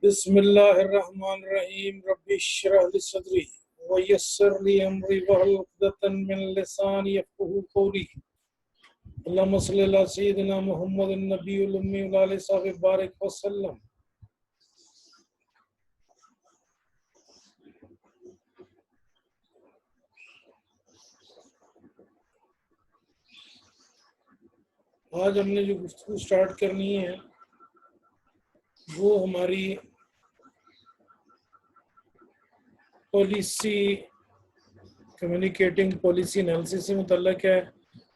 बिस्मिल्लाहिर्रहमानिर्रहीम रब्बि इश्रह ली सदरी व यस्सिर ली अमरी वहल उक़दतन मिन लिसानी यफ़क़हू क़ौली। अल्लाहुम्मा सल्लि अला सय्यिदिना मुहम्मदिन नबिय्यिल उम्मी व अला सहाबिहि बारिक वसल्लम। आज हमने जो गुफ्तगू स्टार्ट करनी है वो हमारी पॉलिसी कम्युनिकेटिंग पॉलिसी एनालिसिस से मुतल्लक है,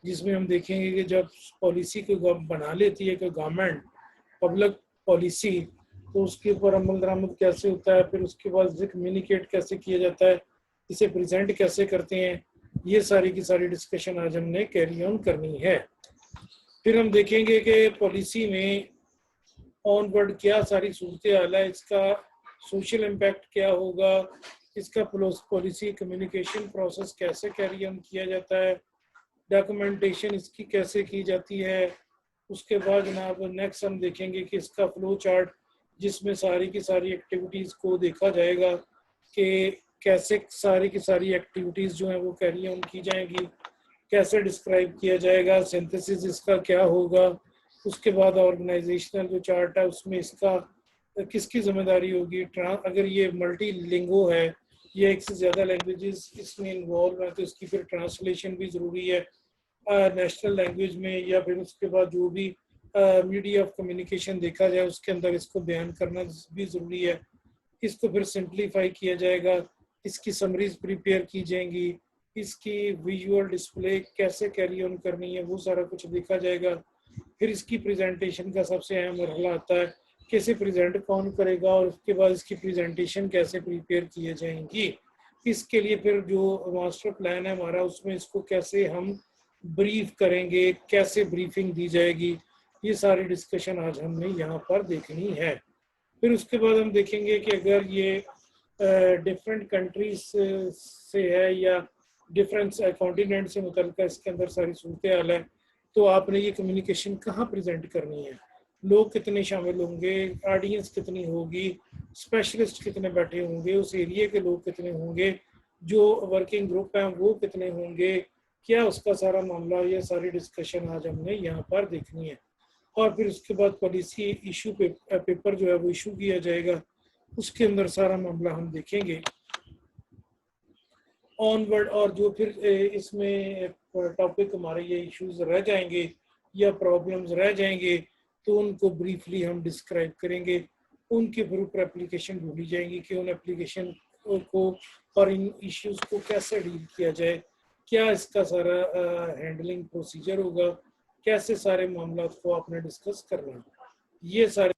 जिसमें हम देखेंगे कि जब पॉलिसी को बना लेती है कि गवर्नमेंट पब्लिक पॉलिसी, तो उसके ऊपर अमल दरामद कैसे होता है, फिर उसके बाद इसे कम्युनिकेट कैसे किया जाता है, इसे प्रेजेंट कैसे करते हैं, ये सारी की सारी डिस्कशन आज हमने कैरी ऑन करनी है। फिर हम देखेंगे कि पॉलिसी में ऑनवर्ड क्या सारी सूरत हाल है, इसका सोशल इम्पैक्ट क्या होगा, इसका पॉलिसी कम्युनिकेशन प्रोसेस कैसे कैरी ऑन किया जाता है, डॉक्यूमेंटेशन इसकी कैसे की जाती है। उसके बाद जनाब नेक्स्ट हम देखेंगे कि इसका फ्लो चार्ट, जिसमें सारी की सारी एक्टिविटीज़ को देखा जाएगा कि कैसे सारी की सारी एक्टिविटीज़ जो हैं वो कैरी ऑन की जाएंगी, कैसे डिस्क्राइब किया जाएगा, सिंथेसिस इसका क्या होगा। उसके बाद ऑर्गेनाइजेशनल जो चार्ट है उसमें इसका किसकी जिम्मेदारी होगी, अगर ये मल्टी लिंगो है या एक से ज़्यादा लैंग्वेजेस इसमें इन्वॉल्व है तो इसकी फिर ट्रांसलेशन भी ज़रूरी है नेशनल लैंग्वेज में, या फिर उसके बाद जो भी मीडिया ऑफ कम्युनिकेशन देखा जाए उसके अंदर इसको बयान करना भी ज़रूरी है। इसको फिर सिंप्लीफाई किया जाएगा, इसकी समरीज प्रिपेयर की जाएंगी, इसकी विजुअल डिस्प्ले कैसे कैरी ऑन करनी है वो सारा कुछ देखा जाएगा। फिर इसकी प्रेजेंटेशन का सबसे अहम मरहला आता है, कैसे प्रेजेंट कौन करेगा, और उसके बाद इसकी प्रेजेंटेशन कैसे प्रिपेयर किए जाएंगी। इसके लिए फिर जो मास्टर प्लान है हमारा उसमें इसको कैसे हम ब्रीफ करेंगे, कैसे ब्रीफिंग दी जाएगी, ये सारी डिस्कशन आज हमने यहाँ पर देखनी है। फिर उसके बाद हम देखेंगे कि अगर ये डिफरेंट कंट्रीज से है या डिफरेंट कॉन्टिनेंट से मुतल्लिक़ इसके अंदर सारी सूरत हाल है, तो आपने ये कम्युनिकेशन कहाँ प्रेजेंट करनी है, लोग कितने शामिल होंगे, ऑडियंस कितनी होगी, स्पेशलिस्ट कितने बैठे होंगे, उस एरिया के लोग कितने होंगे, जो वर्किंग ग्रुप हैं वो कितने होंगे, क्या उसका सारा मामला, ये सारी डिस्कशन आज हमने यहाँ पर देखनी है। और फिर उसके बाद पॉलिसी इशू पेपर जो है वो इशू किया जाएगा, उसके अंदर सारा मामला हम देखेंगे ऑनवर्ड। और जो फिर इसमें टॉपिक हमारे ये इश्यूज रह जाएंगे या प्रॉब्लम्स रह जाएंगे तो उनको ब्रीफली हम डिस्क्राइब करेंगे, उनके ऊपर एप्लीकेशन ढूंढी जाएंगी कि उन एप्लीकेशन को और इन इश्यूज को कैसे डील किया जाए, क्या इसका सारा हैंडलिंग प्रोसीजर होगा, कैसे सारे मामला को आपने डिस्कस करना है। ये सारे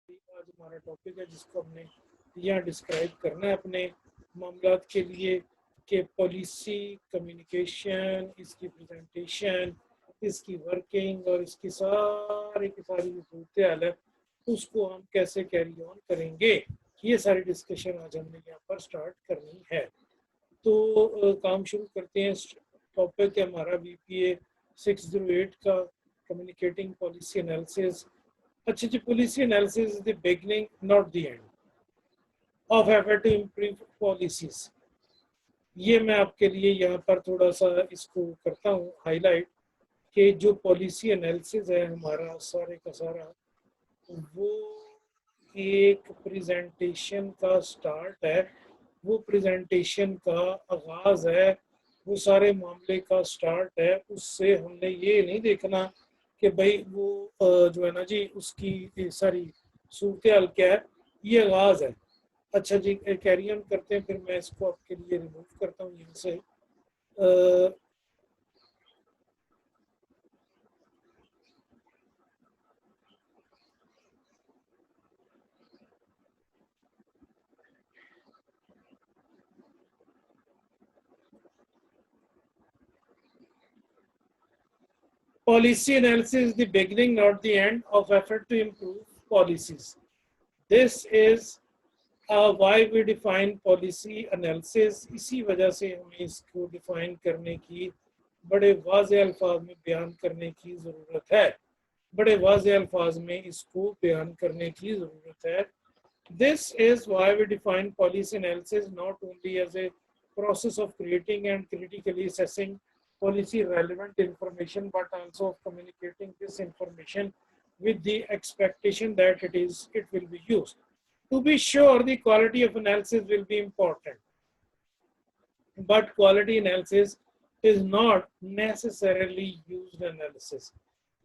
आज हमारा टॉपिक है जिसको हमने यहाँ डिस्क्राइब करना है अपने मामला के लिए, कि पॉलिसी कम्युनिकेशन, इसकी प्रेजेंटेशन, इसकी वर्किंग और इसकी सारी की सारी जो सूरत हाल है उसको हम कैसे कैरी ऑन करेंगे। ये सारी डिस्कशन आज हमने यहाँ पर स्टार्ट करनी है। तो काम शुरू करते हैं। टॉपिक है हमारा BPA 608 का कम्युनिकेटिंग पॉलिसी एनालिसिस। अच्छा जी, policy analysis is the beginning not the end of effort to improve policies. ये मैं आपके लिए यहाँ पर थोड़ा सा इसको करता हूँ हाईलाइट कि जो पॉलिसी एनालिसिस है हमारा सारे का सारा, वो एक प्रेजेंटेशन का स्टार्ट है, वो प्रेजेंटेशन का आगाज है, वो सारे मामले का स्टार्ट है। उससे हमने ये नहीं देखना कि भाई वो जो है ना जी उसकी सारी सूरत हाल क्या है, ये आगाज है। अच्छा जी, कैरी ऑन करते हैं। फिर मैं इसको आपके लिए रिमूव करता हूँ यहाँ से। Policy analysis is the beginning, not the end, of effort to improve policies. This is why we define policy analysis. इसी वजह से हमें इसको डिफाइन करने की, बड़े वाज़े अल्फाज में बयान करने की ज़रूरत है, बड़े वाज़े अल्फाज में इसको बयान करने की ज़रूरत है। This is why we define policy analysis not only as a process of creating and critically assessing policy relevant information, but also of communicating this information with the expectation that it will be used. To be sure, the quality of analysis will be important, but quality analysis is not necessarily used analysis.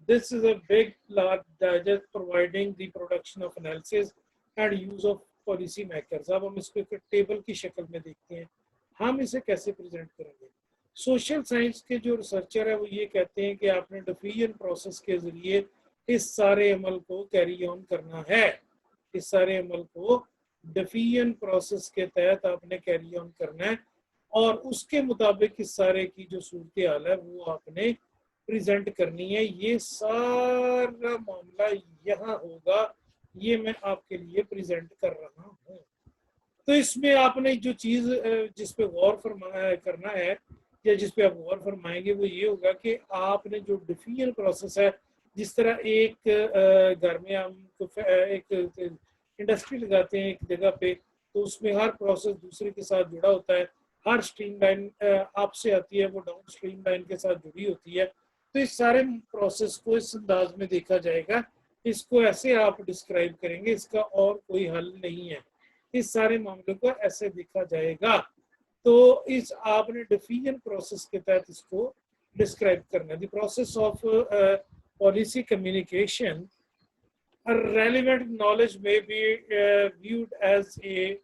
This is a big, large digest providing the production of analysis and use of policy makers. अब हम इसको एक table की शक्ल में देखते हैं, हम इसे कैसे प्रेजेंट करेंगे। सोशल साइंस के जो रिसर्चर है वो ये कहते हैं कि आपने डिफिजन प्रोसेस के जरिए इस सारे अमल को कैरी ऑन करना है। इस सारे अमल को डिफिजन प्रोसेस के तहत आपने कैरी ऑन करना है और उसके मुताबिक इस सारे की जो सूरत हाल है वो आपने प्रेजेंट करनी है। ये सारा मामला यहाँ होगा, ये मैं आपके लिए प्रेजेंट कर रहा हूँ। तो इसमें आपने जो चीज जिस पे गौर करना है या जिस पे आप गौर फरमाएंगे वो ये होगा कि आपने जो डिफिजन प्रोसेस है, जिस तरह एक घर में हम एक इंडस्ट्री लगाते हैं एक जगह पे, तो उसमें हर प्रोसेस दूसरे के साथ जुड़ा होता है। हर स्ट्रीम लाइन आपसे आती है, वो डाउन स्ट्रीम लाइन के साथ जुड़ी होती है। तो इस सारे प्रोसेस को इस अंदाज में देखा जाएगा, इसको ऐसे आप डिस्क्राइब करेंगे, इसका और कोई हल नहीं है। इस सारे मामले को ऐसे देखा जाएगा। तो इस आपने डिफिजन प्रोसेस के तहत इसको डिस्क्राइब करना है। The process of policy communication, a relevant knowledge may be viewed as a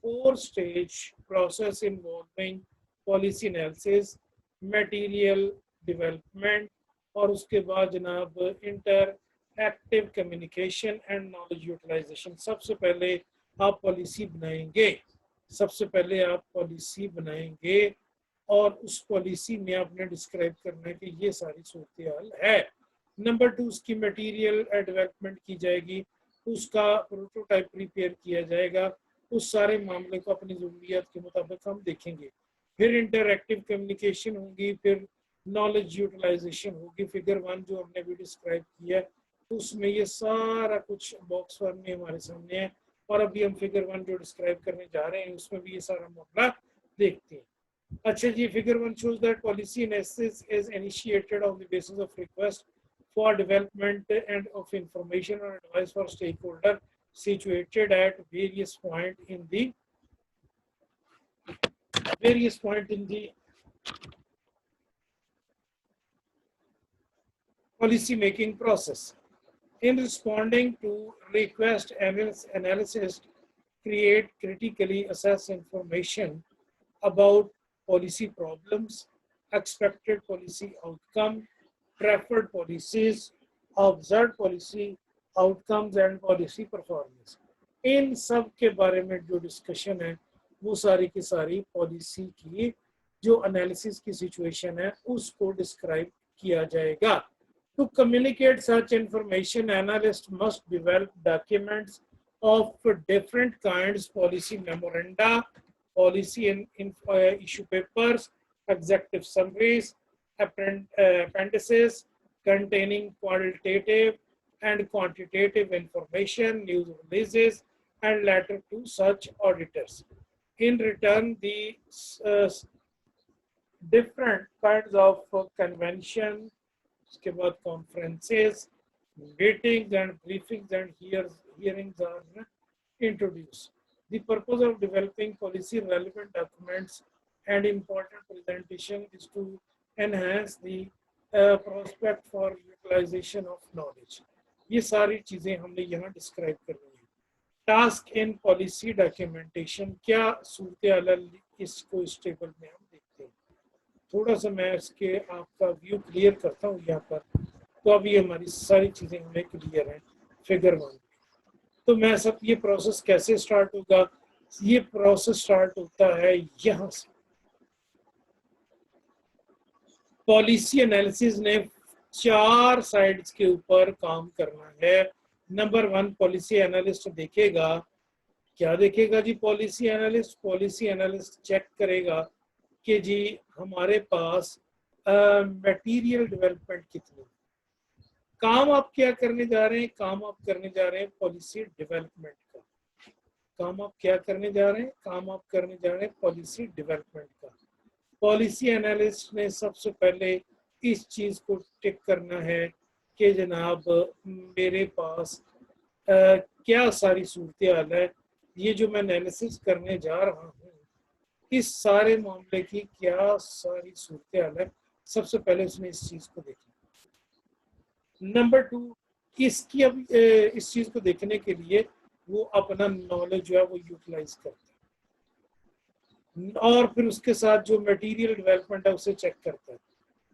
four-stage process involving policy analysis, material development, और उसके बाद जनाब interactive communication and knowledge utilization। सबसे पहले आप पॉलिसी बनाएंगे, सबसे पहले आप पॉलिसी बनाएंगे और उस पॉलिसी में आपने डिस्क्राइब करना है कि ये सारी सूरत हाल है। नंबर 2, उसकी मटेरियल डेवलपमेंट की जाएगी, उसका प्रोटोटाइप प्रिपेयर किया जाएगा, उस सारे मामले को अपनी ज़रूरियात के मुताबिक हम देखेंगे। फिर इंटरएक्टिव कम्युनिकेशन होगी, फिर नॉलेज यूटिलाइजेशन होगी। फिगर 1 जो हमने भी डिस्क्राइब किया उसमें ये सारा कुछ बॉक्स 1 में हमारे सामने है, और अभी हम फिगर 1 जो डिस्क्राइब करने जा रहे हैं उसमें भी ये सारा मामला देखते हैं। अच्छा जी, figure 1 shows that policy analysis is initiated on the basis of request for development and of information or advice for stakeholder situated at various point in the policy making process. In responding to request, analysis create critically assess information about policy problems, expected policy outcome, preferred policies, observed policy outcomes and policy performance। इन सब के बारे में जो discussion है वो सारी की सारी पॉलिसी की जो एनालिसिस की सिचुएशन है उसको डिस्क्राइब किया जाएगा। To communicate such information, analysts must develop documents of different kinds: policy memoranda, policy issue papers, executive summaries, appendices containing qualitative and quantitative information, news releases, and letter to such auditors. In return, the different kinds of convention, उसके बाद conferences, meetings and briefings and hearings are introduced. The purpose of developing policy relevant documents and important presentation is to enhance the prospect for utilization of knowledge. ये सारी चीजें हमने यहाँ describe करनी है। Task in policy documentation, क्या सूरत हाल इसको इस टेबल में हम देखते हैं। थोड़ा सा मैं इसके आपका व्यू क्लियर करता हूँ यहाँ पर, तो अभी हमारी सारी चीजें हमें क्लियर हैं। फिगर 1 तो मैं सब ये प्रोसेस कैसे स्टार्ट होगा, ये प्रोसेस स्टार्ट होता है यहाँ से। पॉलिसी एनालिसिस ने 4 साइड्स के ऊपर काम करना है। नंबर 1, पॉलिसी एनालिस्ट देखेगा, क्या देखेगा जी पॉलिसी एनालिस्ट चेक करेगा कि जी हमारे पास मटेरियल डेवलपमेंट कितनी। काम आप क्या करने जा रहे हैं, काम आप करने जा रहे हैं पॉलिसी डेवलपमेंट का। काम आप क्या करने जा रहे हैं? काम आप करने जा रहे हैं पॉलिसी डेवलपमेंट का। पॉलिसी एनालिस्ट ने सबसे पहले इस चीज को टिक करना है कि जनाब मेरे पास क्या सारी सूरत हाल है, ये जो मैं एनालिसिस करने जा रहा हूँ इस सारे मामले की क्या सारी सूरत हाल है। सबसे पहले उसने इस चीज को देखना। नंबर 2, इसकी अब इस चीज को देखने के लिए वो अपना नॉलेज जो है वो यूटिलाइज करता है, और फिर उसके साथ जो मटेरियल डेवलपमेंट है उसे चेक करता है,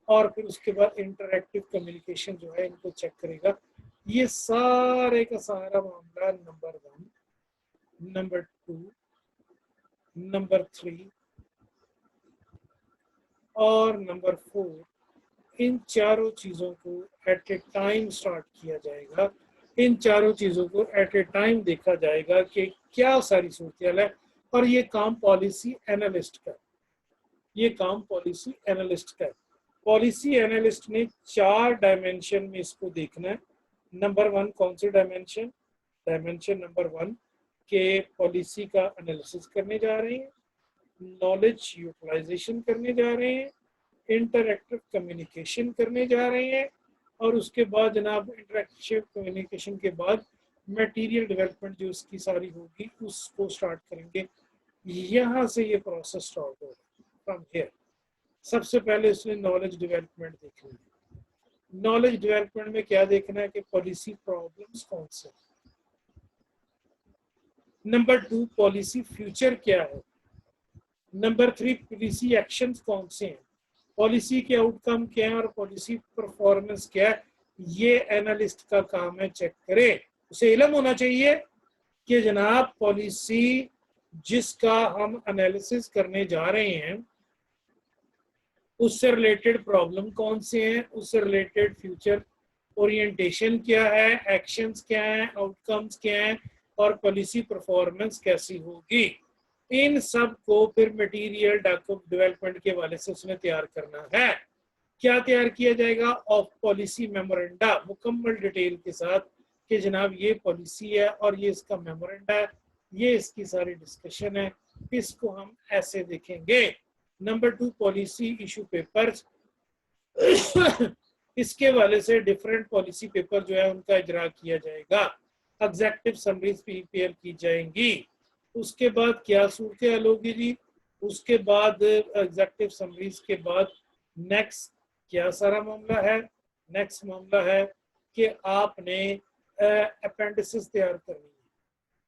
और फिर उसके बाद इंटरैक्टिव कम्युनिकेशन जो है इनको चेक करेगा। ये सारे का सारा मामला नंबर 1, नंबर 2, नंबर 3 और नंबर 4, इन चारों चीजों को एट ए टाइम स्टार्ट किया जाएगा। इन चारों चीजों को एट ए टाइम देखा जाएगा कि क्या सारी सूरत है, और ये काम पॉलिसी एनालिस्ट का, ये काम पॉलिसी एनालिस्ट का। पॉलिसी एनालिस्ट ने 4 डायमेंशन में इसको देखना है। नंबर 1 कौन से डायमेंशन? डायमेंशन नंबर 1 के पॉलिसी का एनालिसिस करने जा रहे हैं, नॉलेज यूटिलाइजेशन करने जा रहे हैं, इंटरएक्टिव कम्युनिकेशन करने जा रहे हैं, और उसके बाद जनाब इंटरएक्टिव कम्युनिकेशन के बाद मटेरियल डेवलपमेंट जो उसकी सारी होगी उसको स्टार्ट करेंगे। यहाँ से ये प्रोसेस स्टार्ट होगा फ्रॉम हियर। सबसे पहले उसने नॉलेज डेवलपमेंट देखनी है। नॉलेज डेवलपमेंट में क्या देखना है कि पॉलिसी प्रॉब्लम्स कौन से। नंबर 2 पॉलिसी फ्यूचर क्या है। नंबर 3 पॉलिसी एक्शंस कौन से हैं, पॉलिसी के आउटकम क्या है और पॉलिसी परफॉर्मेंस क्या है। ये एनालिस्ट का काम है, चेक करे। उसे इल्म होना चाहिए कि जनाब पॉलिसी जिसका हम एनालिसिस करने जा रहे हैं उससे रिलेटेड प्रॉब्लम कौन से हैं, उससे रिलेटेड फ्यूचर ओरिएंटेशन क्या है, एक्शंस क्या हैं, आउटकम्स क्या हैं, और पॉलिसी परफॉर्मेंस कैसी होगी। इन सब को फिर मटेरियल डेवलपमेंट के वाले से उसने तैयार करना है। क्या तैयार किया जाएगा? ऑफ पॉलिसी मेमोरेंडा, मुकम्मल डिटेल के साथ कि जनाब ये पॉलिसी है और ये इसका मेमोरेंडा है, ये इसकी सारी डिस्कशन है, इसको हम ऐसे देखेंगे। नंबर 2 पॉलिसी इशू पेपर्स इसके वाले से डिफरेंट पॉलिसी पेपर जो है उनका इजरा किया जाएगा, एग्जेक्टिव समरीज प्रिपेयर की जाएंगी। उसके बाद क्या सूरत हाल होगी जी? उसके बाद एग्जेक्टिव समरीज के बाद नेक्स्ट क्या सारा मामला है? नेक्स्ट मामला है कि आपने अपेंडिसेस तैयार करनी है।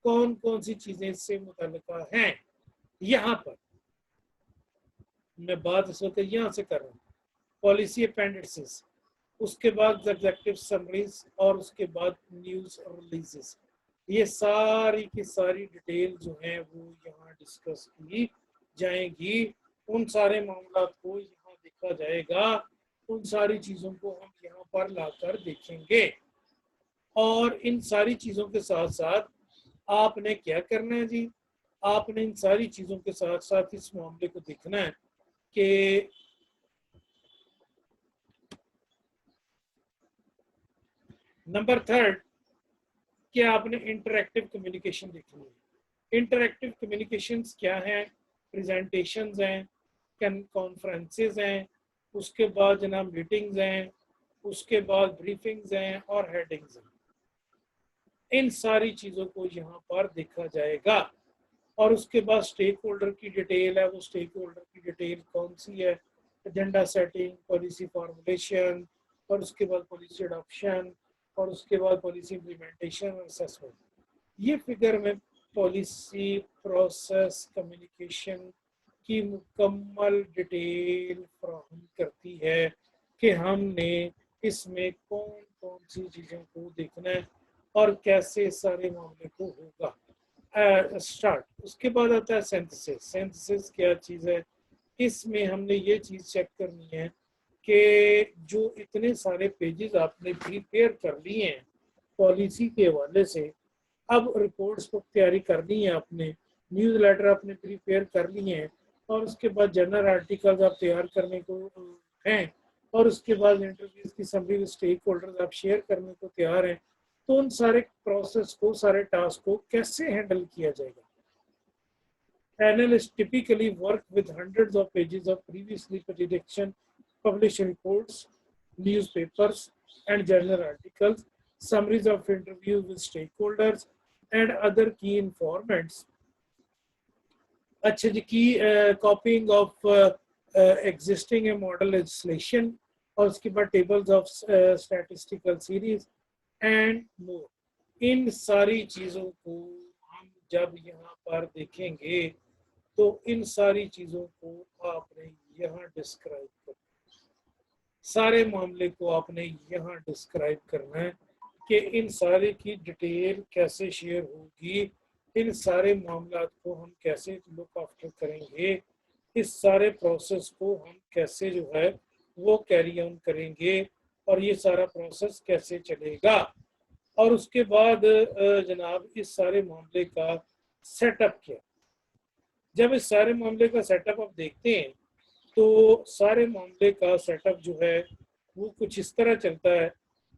कौन कौन सी चीजें इससे मुतल्लिका हैं। यहाँ पर मैं बात इस वक्त यहाँ से कर रहा हूँ, पॉलिसी अपेंडिसेस, उसके बाद एग्जेक्टिव समरीज, और उसके बाद न्यूज रिलीजेस। ये सारी की सारी डिटेल जो है वो यहाँ डिस्कस की जाएंगी। उन सारे मामला को यहाँ देखा जाएगा, उन सारी चीज़ों को हम यहाँ पर लाकर देखेंगे। और इन सारी चीज़ों के साथ साथ आपने क्या करना है जी? आपने इन सारी चीज़ों के साथ साथ इस मामले को देखना है कि नंबर 3 कि आपने इंटरैक्टिव कम्युनिकेशन देखनी है। इंटरैक्टिव कम्युनिकेशंस क्या हैं? प्रेजेंटेशंस हैं, कॉन्फ्रेंसेस हैं, उसके बाद जनाब मीटिंग्स हैं, उसके बाद ब्रीफिंग्स हैं और हेडिंग्स हैं। इन सारी चीज़ों को यहाँ पर देखा जाएगा। और उसके बाद स्टेक होल्डर की डिटेल है, वो स्टेक होल्डर की डिटेल कौन सी है? एजेंडा सेटिंग, पॉलिसी फॉर्मुलेशन, और उसके बाद पॉलिसी अडॉप्शन, और उसके बाद पॉलिसी इम्प्लीमेंटेशन और असेसमेंट। ये फिगर में पॉलिसी प्रोसेस कम्युनिकेशन की मुकम्मल डिटेल फराहम करती है कि हमने इसमें कौन कौन सी चीज़ों को देखना है और कैसे सारे मामले को होगा स्टार्ट। उसके बाद आता है सिंथेसिस। सिंथेसिस क्या चीज़ है? इसमें हमने ये चीज़ चेक करनी है कि जो इतने सारे पेजेस आपने प्रिपेयर कर लिए हैं पॉलिसी के हवाले से, अब रिपोर्ट्स को तैयारी करनी है, आपने न्यूज़ लेटर आपने प्रिपेयर कर लिए हैं, और उसके बाद जर्नल आर्टिकल्स आप तैयार करने को हैं, और उसके बाद इंटरव्यूज की समरी स्टेक होल्डर्स आप शेयर करने को तैयार हैं। तो उन सारे प्रोसेस को, सारे टास्क को कैसे हैंडल किया जाएगा? Analysts typically work with hundreds of pages of previously prediction, published reports, newspapers, and journal articles, summaries of interviews with stakeholders, and other key informants. अच्छा जी की copying of existing model legislation और उसके बाद tables of statistical series and more. इन सारी चीज़ों को हम जब यहाँ पर देखेंगे तो इन सारी चीज़ों को आपने यहाँ डिस्क्राइब करना, सारे मामले को आपने यहाँ डिस्क्राइब करना है कि इन सारे की डिटेल कैसे शेयर होगी, इन सारे मामलात को हम कैसे लुक आफ्टर करेंगे, इस सारे प्रोसेस को हम कैसे जो है वो कैरी ऑन करेंगे और ये सारा प्रोसेस कैसे चलेगा। और उसके बाद जनाब इस सारे मामले का सेटअप क्या, जब इस सारे मामले का सेटअप आप देखते हैं तो सारे मामले का सेटअप जो है वो कुछ इस तरह चलता है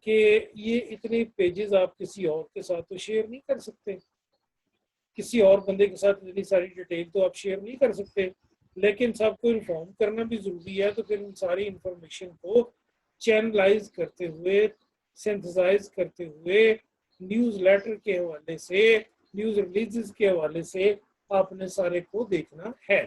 कि ये इतने पेजेस आप किसी और के साथ तो शेयर नहीं कर सकते, किसी और बंदे के साथ इतनी सारी डिटेल तो आप शेयर नहीं कर सकते, लेकिन सबको इन्फॉर्म करना भी ज़रूरी है। तो फिर इन सारी इंफॉर्मेशन को चैनलाइज करते हुए, सिंथेसाइज करते हुए, न्यूज़ लेटर के हवाले से, न्यूज़ रिलीजेस के हवाले से आपने सारे को देखना है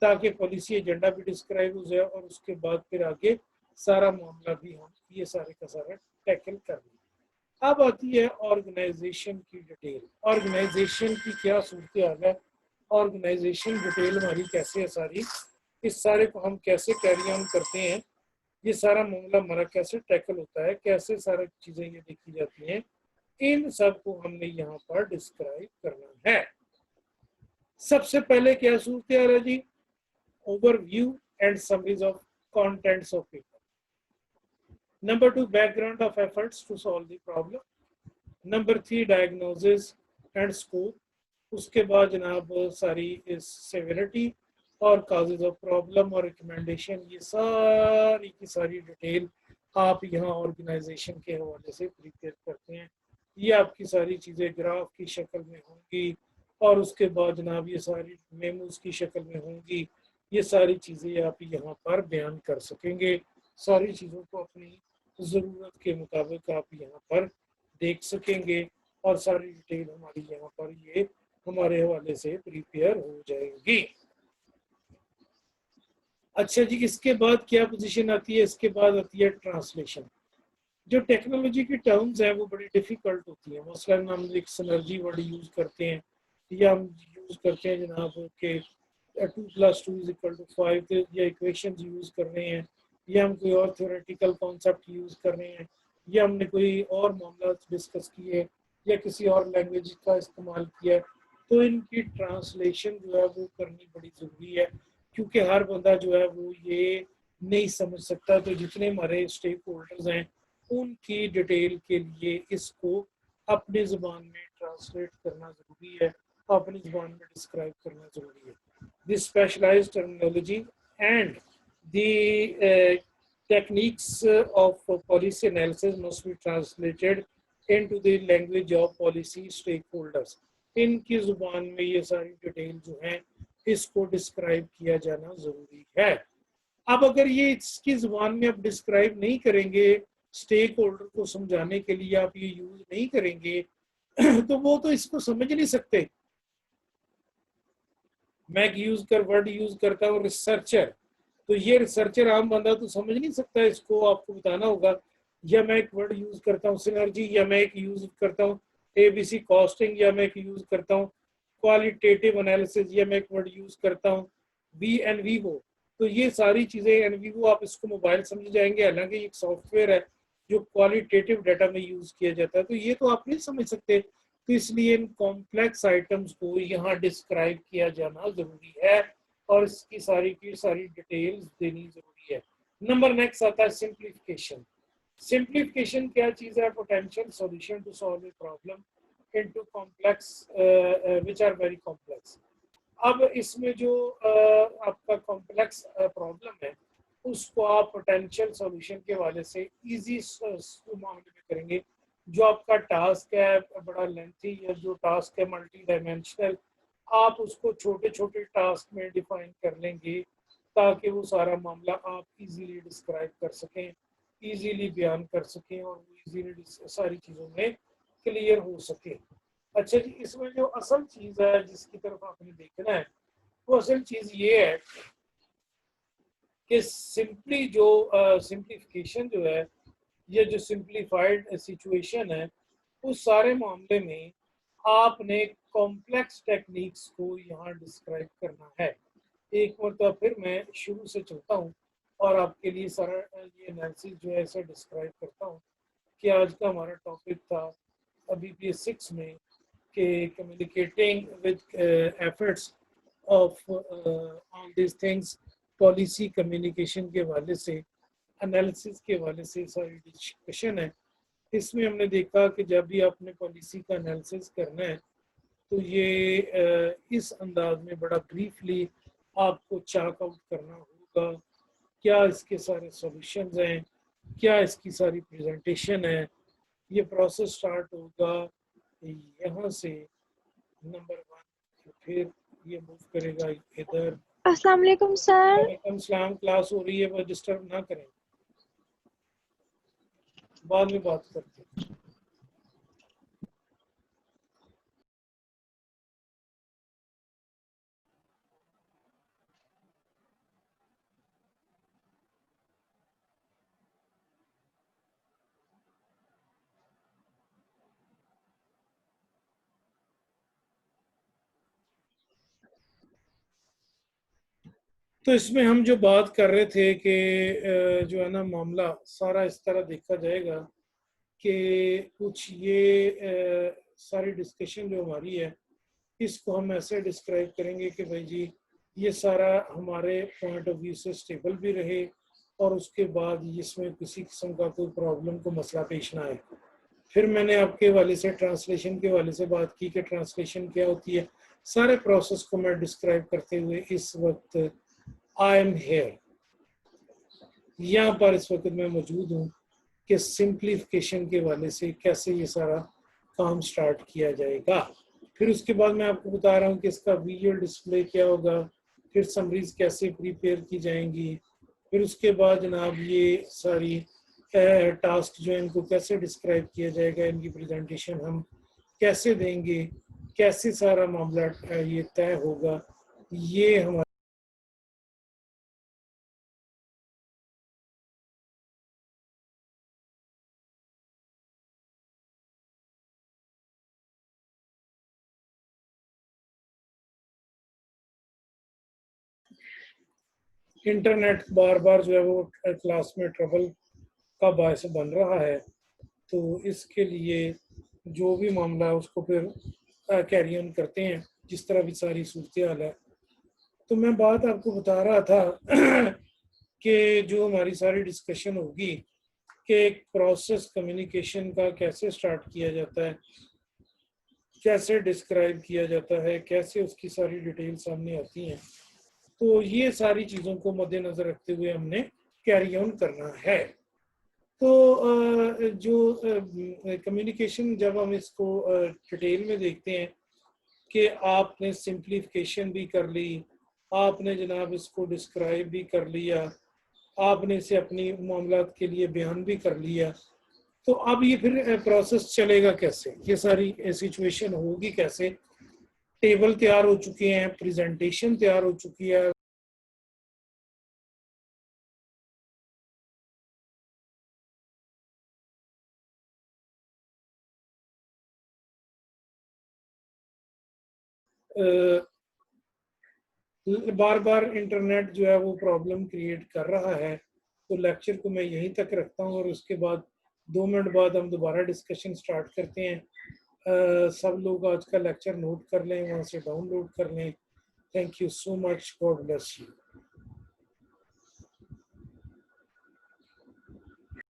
ताकि पॉलिसी एजेंडा भी डिस्क्राइब हो जाए और उसके बाद फिर आगे सारा मामला भी हम ये सारे का सारा टैकल कर लें। अब आती है ऑर्गेनाइजेशन की डिटेल। ऑर्गेनाइजेशन की क्या सूरत हाल है, ऑर्गेनाइजेशन डिटेल हमारी कैसे है सारी, इस सारे को हम कैसे कैरी ऑन करते हैं, ये सारा मामला हमारा कैसे टैकल होता है, कैसे सारी चीज़ें ये देखी जाती हैं, इन सब को हमने यहाँ पर डिस्क्राइब करना है। सबसे पहले क्या सूरत हाल है जी, overview and summaries of contents of paper. Number 2, background of efforts to solve the problem. Number 3, diagnosis and scope. उसके बाद जनाब सारी इस severity और causes of problem और recommendation, ये सारी की सारी डिटेल आप यहाँ ऑर्गेनाइजेशन के हवाले से प्रिपेयर करते हैं। ये आपकी सारी चीज़ें ग्राफ की शक्ल में होंगी और उसके बाद जनाब ये सारी मेमोज की शक्ल में होंगी। ये सारी चीज़ें आप यहाँ पर बयान कर सकेंगे, सारी चीज़ों को अपनी ज़रूरत के मुताबिक आप यहाँ पर देख सकेंगे और सारी डिटेल हमारी यहाँ पर ये हमारे हवाले से प्रिपेयर हो जाएंगी। अच्छा जी, इसके बाद क्या पोजीशन आती है, इसके बाद आती है ट्रांसलेशन। जो टेक्नोलॉजी की टर्म्स हैं वो बड़ी डिफ़िकल्ट होती हैं। मसलन हम एक सिनर्जी वर्ड यूज़ करते हैं या हम यूज़ करते हैं जनाब के 2+2=5 या इक्वेशन यूज़ कर रहे हैं, या हम कोई और थ्योरेटिकल कॉन्सेप्ट यूज़ कर रहे हैं, या हमने कोई और मामला डिस्कस किए या किसी और लैंग्वेज का इस्तेमाल किया, तो इनकी ट्रांसलेशन जो है वो करनी बड़ी ज़रूरी है क्योंकि हर बंदा जो है वो ये नहीं समझ सकता। तो जितने हमारे स्टेक होल्डर्स हैं उनकी डिटेल के लिए इसको अपनी ज़ुबान में ट्रांसलेट करना ज़रूरी है, अपनी ज़ुबान में डिस्क्राइब करना ज़रूरी है। The specialized terminology and the techniques of policy analysis must be translated into the language of policy stakeholders. इनकी ज़ुबान में ये सारी डिटेल जो है इसको डिस्क्राइब किया जाना ज़रूरी है। अब अगर ये इसकी ज़ुबान में आप डिस्क्राइब नहीं करेंगे, स्टेक होल्डर को समझाने के लिए आप ये यूज़ नहीं करेंगे तो वो तो इसको समझ नहीं सकते। मैं वर्ड यूज करता हूँ रिसर्चर, तो ये रिसर्चर आम बंदा तो समझ नहीं सकता, इसको आपको बताना होगा। या मैं एक वर्ड यूज करता हूँ सिनर्जी, या मैं एक यूज करता हूँ ABC कॉस्टिंग, या मैं एक यूज करता हूँ क्वालिटेटिव एनालिसिस, या मैं एक वर्ड यूज करता हूँ VNVO। तो ये सारी चीजें NVO आप इसको मोबाइल समझ जाएंगे, हालांकि एक सॉफ्टवेयर है जो क्वालिटेटिव डाटा में यूज किया जाता है, तो ये तो आप नहीं समझ सकते। तो इसलिए इन कॉम्प्लेक्स आइटम्स को यहाँ डिस्क्राइब किया जाना जरूरी है और इसकी सारी की सारी डिटेल्स देनी जरूरी है। नंबर नेक्स्ट आता है सिंप्लीफिकेशन। सिंप्लीफिकेशन क्या चीज है? Potential solution to solve a problem into complex which are very complex. अब इसमें जो आपका कॉम्प्लेक्स प्रॉब्लम है उसको आप पोटेंशियल सॉल्यूशन के हवाले से इजी मामले में करेंगे। जो आपका टास्क है बड़ा लेंथी, या जो टास्क है मल्टी डायमेंशनल, आप उसको छोटे छोटे टास्क में डिफाइन कर लेंगे ताकि वो सारा मामला आप इजीली डिस्क्राइब कर सकें, इजीली बयान कर सकें और इजीली सारी चीज़ों में क्लियर हो सके। अच्छा जी, इसमें जो असल चीज़ है जिसकी तरफ आपने देखना है वो असल चीज़ ये है कि सिंपली जो सिंप्लीफिकेशन जो है, ये जो सिंप्लीफाइड सिचुएशन है, उस सारे मामले में आपने कॉम्प्लेक्स टेक्निक्स को यहाँ डिस्क्राइब करना है। एक मरतबा फिर मैं शुरू से चलता हूँ और आपके लिए सारा ये एनालिसिस जो है इसे डिस्क्राइब करता हूँ कि आज का हमारा टॉपिक था अभी BS6 में कि communicating with efforts of all this things, policy communication के हवाले से, एनालिसिस के हवाले से सारी डिस्कशन है। इसमें हमने देखा कि जब भी आपने पॉलिसी का एनालिसिस करना है तो ये इस अंदाज में बड़ा ब्रीफली आपको चाक आउट करना होगा, क्या इसके सारे सॉल्यूशंस हैं, क्या इसकी सारी प्रेजेंटेशन है। ये प्रोसेस स्टार्ट होगा यहाँ से नंबर 1, फिर ये मूव करेगा इधर। अस्सलाम वालेकुम सर। वालेकुम सलाम। क्लास हो रही है, वो डिस्टर्ब ना करें, बाद में बात करते हैं। तो इसमें हम जो बात कर रहे थे कि जो है ना मामला सारा इस तरह देखा जाएगा कि कुछ ये सारी डिस्कशन जो हमारी है इसको हम ऐसे डिस्क्राइब करेंगे कि भाई जी ये सारा हमारे पॉइंट ऑफ व्यू से स्टेबल भी रहे और उसके बाद इसमें किसी किस्म का कोई प्रॉब्लम को मसला पेश ना आए। फिर मैंने आपके वाले से ट्रांसलेशन के वाले से बात की कि ट्रांसलेशन क्या होती है। सारे प्रोसेस को मैं डिस्क्राइब करते हुए इस वक्त आई एम हेयर, यहाँ पर इस वक्त मैं मौजूद हूँ कि सिंप्लीफिकेशन के वाले से कैसे ये सारा काम स्टार्ट किया जाएगा। फिर उसके बाद मैं आपको बता रहा हूँ कि इसका विजुअल डिस्प्ले क्या होगा, फिर समरीज कैसे प्रिपेयर की जाएंगी, फिर उसके बाद जनाब ये सारी टास्क जो है इनको कैसे डिस्क्राइब किया जाएगा, इनकी प्रेजेंटेशन हम कैसे देंगे, कैसे सारा मामला ये तय होगा। ये हमारा इंटरनेट बार बार जो है वो क्लास में ट्रबल का बायस बन रहा है, तो इसके लिए जो भी मामला है उसको फिर कैरी ऑन करते हैं जिस तरह भी सारी सूरत हाल है। तो मैं बात आपको बता रहा था कि जो हमारी सारी डिस्कशन होगी कि एक प्रोसेस कम्युनिकेशन का कैसे स्टार्ट किया जाता है, कैसे डिस्क्राइब किया जाता है, कैसे उसकी सारी डिटेल सामने आती हैं। तो ये सारी चीज़ों को मद्देनजर रखते हुए हमने कैरी ऑन करना है। तो जो कम्युनिकेशन जब हम इसको डिटेल में देखते हैं कि आपने सिंप्लीफिकेशन भी कर ली, आपने जनाब इसको डिस्क्राइब भी कर लिया, आपने इसे अपनी मामलात के लिए बयान भी कर लिया, तो अब ये फिर प्रोसेस चलेगा कैसे, ये सारी सिचुएशन होगी कैसे। टेबल तैयार हो चुके हैं, प्रेजेंटेशन तैयार हो चुकी है, बार बार इंटरनेट जो है वो प्रॉब्लम क्रिएट कर रहा है। तो लेक्चर को मैं यहीं तक रखता हूँ और उसके बाद 2 मिनट बाद हम दोबारा डिस्कशन स्टार्ट करते हैं। सब लोग आज का लेक्चर नोट कर लें, वहाँ से डाउनलोड कर लें। Thank you so much, God bless you.